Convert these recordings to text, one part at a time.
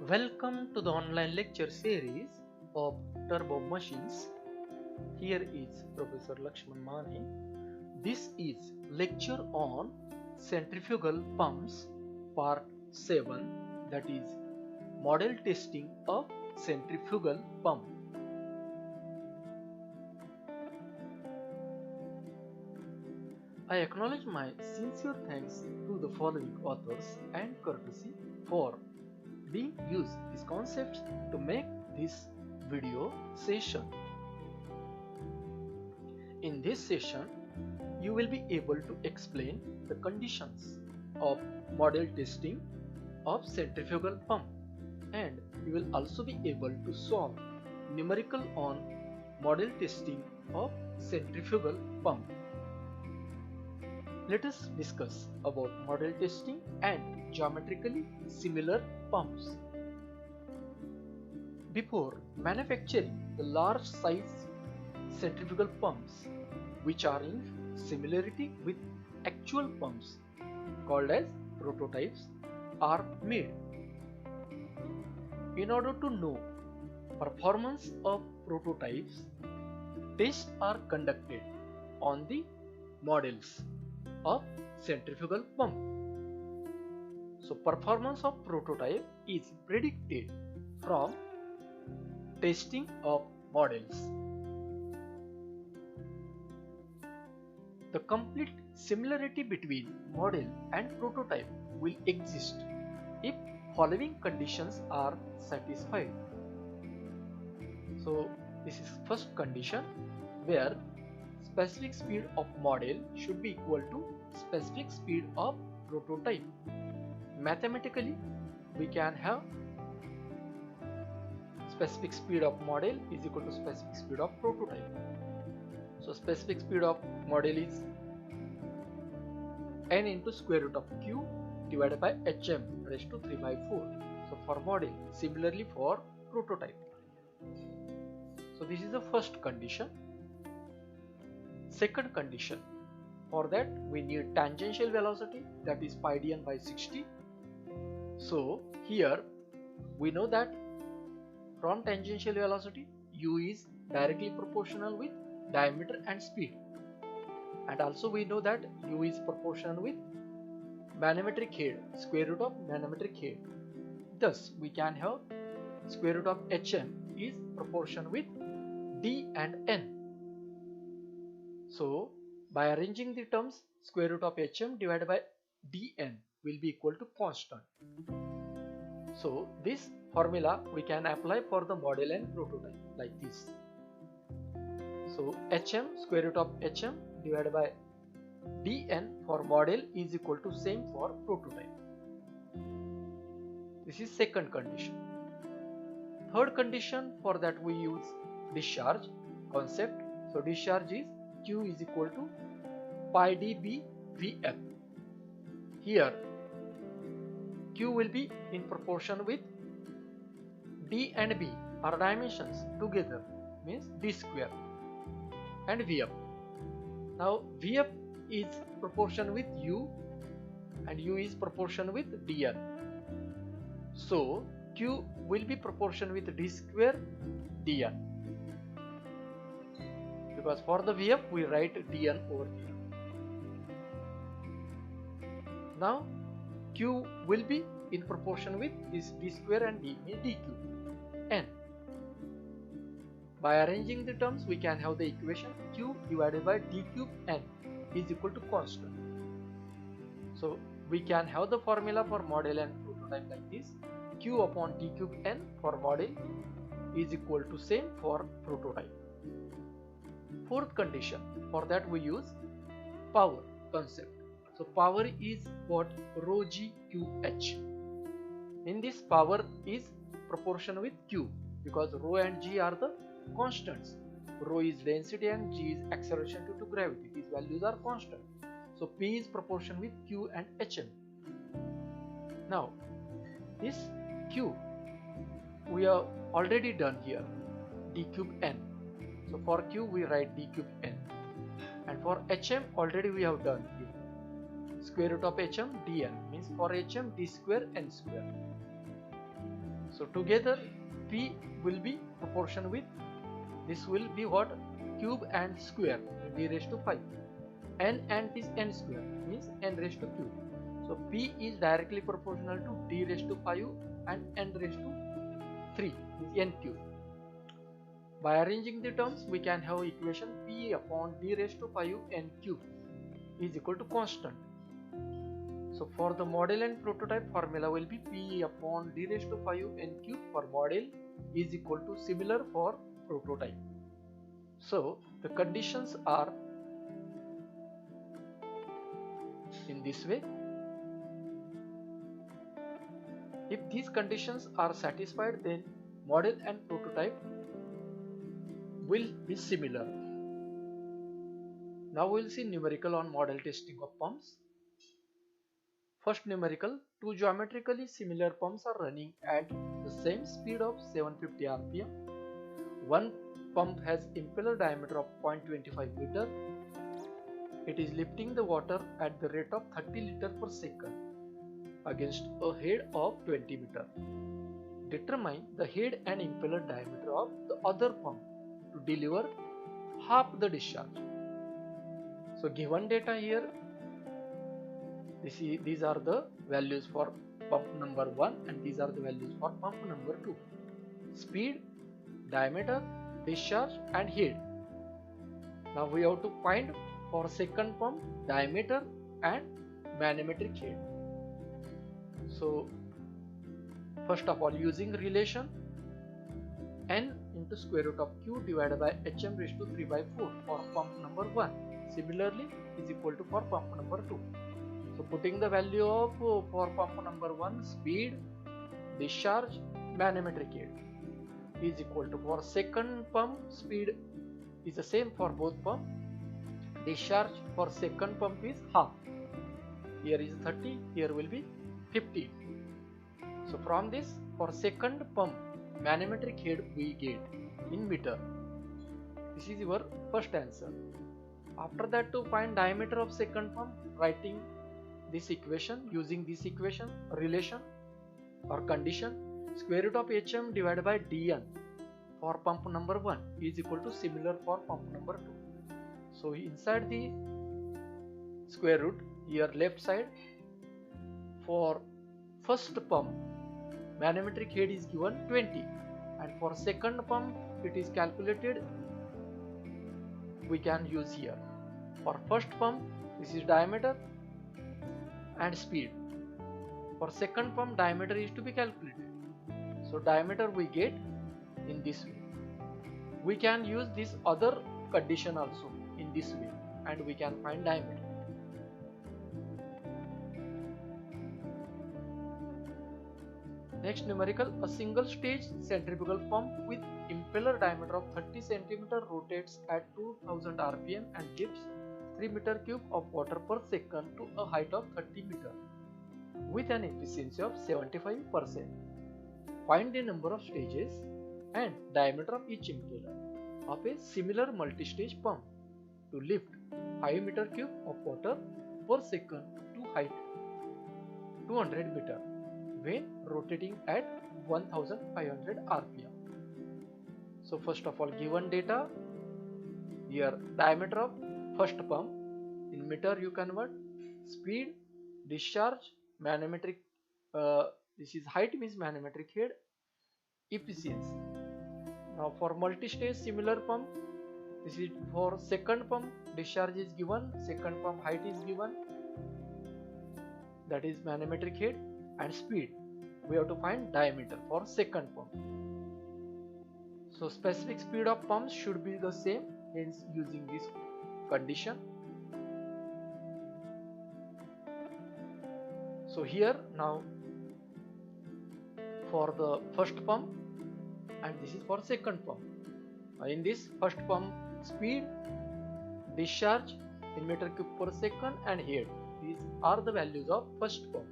Welcome to the online lecture series of Turbo Machines. Here is Professor Lakshman Mani. This is lecture on centrifugal pumps part 7, that is model testing of centrifugal pump. I acknowledge my sincere thanks to the following authors and courtesy for being used these concepts to make this video session. In this session, you will be able to explain the conditions of model testing of centrifugal pump, and you will also be able to solve numerical on model testing of centrifugal pump. Let us discuss about model testing and geometrically similar pumps. Before manufacturing the large size centrifugal pumps, which are in similarity with actual pumps, called as prototypes, are made. In order to know performance of prototypes, tests are conducted on the models of centrifugal pump. So performance of prototype is predicted from testing of models. The complete similarity between model and prototype will exist if following conditions are satisfied. So this is first condition, where specific speed of model should be equal to specific speed of prototype. Mathematically, we can have specific speed of model is equal to specific speed of prototype. So specific speed of model is n into square root of q divided by hm raised to 3 by 4. So for model, similarly for prototype. So this is the first condition. Second condition, for that we need tangential velocity, that is pi dn by 60. So here we know that from tangential velocity, u is directly proportional with diameter and speed, and also we know that u is proportional with manometric head, square root of manometric head. Thus we can have square root of hm is proportional with d and n. So by arranging the terms, square root of hm divided by dn will be equal to constant. So this formula we can apply for the model and prototype like this. So hm, square root of hm divided by dn for model is equal to same for prototype. This is second condition. Third condition, for that we use discharge concept. So discharge is q is equal to pi db vf. Here q will be in proportion with d and b are dimensions together, means d square, and vf. Now vf is proportion with u and u is proportion with dn. So q will be proportion with d square dn, because for the vf we write dn over here. Now q will be in proportion with this d square and d, means d cube n. By arranging the terms, we can have the equation q divided by d cube n is equal to constant. So we can have the formula for model and prototype like this: q upon d cube n for model is equal to same for prototype. Fourth condition, for that we use power concept. So power is what? Rho g q h. In this, power is proportional with q, because rho and g are the constants. Rho is density and g is acceleration due to gravity. These values are constant. So p is proportional with q and hm. Now this q we have already done here, d cube n. So for q we write d cube n, and for hm already we have done here, square root of hm dn, means for hm d square n square. So together P will be proportion with, this will be what, cube and square, d raised to 5. N and is n square, means n raised to cube. So P is directly proportional to d raised to 5 and n raised to 3, is n cube. By arranging the terms, we can have equation P upon d raised to 5 n cube is equal to constant. So for the model and prototype, formula will be P upon d raised to 5 n cube for model is equal to similar for prototype. So the conditions are in this way. If these conditions are satisfied, then model and prototype will be similar. Now we will see numerical on model testing of pumps. First numerical, two geometrically similar pumps are running at the same speed of 750 rpm. One pump has impeller diameter of 0.25 meter. It is lifting the water at the rate of 30 liter per second against a head of 20 meter. Determine the head and impeller diameter of the other pump to deliver half the discharge. So given data here, these are the values for pump number 1 and these are the values for pump number 2. Speed, diameter, discharge and head. Now we have to find for second pump diameter and manometric head. So first of all, using relation n into square root of q divided by hm raised to 3 by 4 for pump number 1. Similarly is equal to for pump number 2. So putting the value of for pump number 1, speed, discharge, manometric head is equal to, for second pump speed is the same for both pump. Discharge for second pump is half. Here is 30, here will be 50. So from this, for second pump manometric head we get in meter. This is your first answer. After that, to find diameter of second pump, writing this equation, using this equation, relation or condition, square root of hm divided by dn for pump number 1 is equal to similar for pump number 2. So inside the square root, here left side, for first pump manometric head is given 20 and for second pump it is calculated, we can use here. For first pump, this is diameter and speed. For second pump, diameter is to be calculated. So diameter we get in this way. We can use this other condition also in this way and we can find diameter. Next numerical, a single stage centrifugal pump with impeller diameter of 30 cm rotates at 2000 rpm and gives 3 meter cube of water per second to a height of 30 meter with an efficiency of 75%. Find the number of stages and diameter of each impeller of a similar multi-stage pump to lift 5 meter cube of water per second to height 200 meter when rotating at 1500 rpm. So first of all, given data, here diameter of first pump in meter you convert, speed, discharge, manometric, this is height means manometric head, efficiency. Now for multi-stage similar pump, this is for second pump, discharge is given, second pump height is given, that is manometric head, and speed we have to find diameter for second pump. So specific speed of pumps should be the same, hence using this condition. So here now for the first pump and this is for second pump. In this first pump, speed, discharge in meter cube per second and head, these are the values of first pump,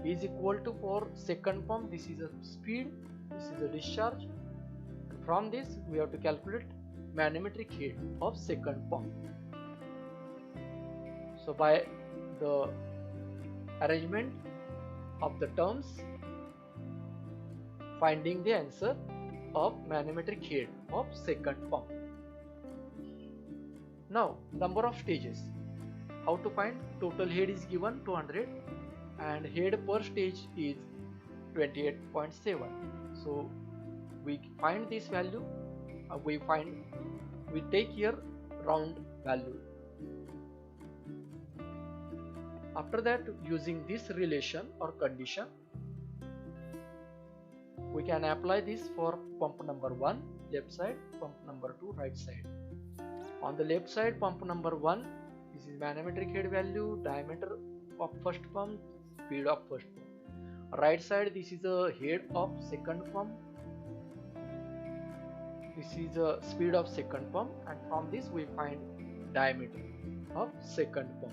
is equal to for second pump, this is a speed, this is a discharge. From this we have to calculate manometric head of second pump. So by the arrangement of the terms, finding the answer of manometric head of second pump. Now number of stages. How to find? Total head is given 200 and head per stage is 28.7. So we find this value, we take here round value. After that, using this relation or condition, we can apply this for pump number 1 left side, pump number 2 right side. On the left side, pump number 1, this is manometric head value, diameter of first pump, speed of first pump. Right side, this is the head of second pump, this is the speed of second pump, and from this we find diameter of second pump.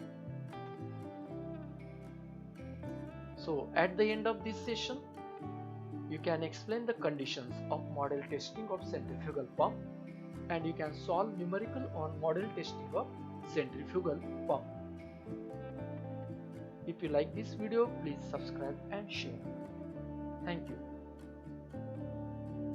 So at the end of this session, you can explain the conditions of model testing of centrifugal pump, and you can solve numerical on model testing of centrifugal pump. If you like this video, please subscribe and share. Thank you.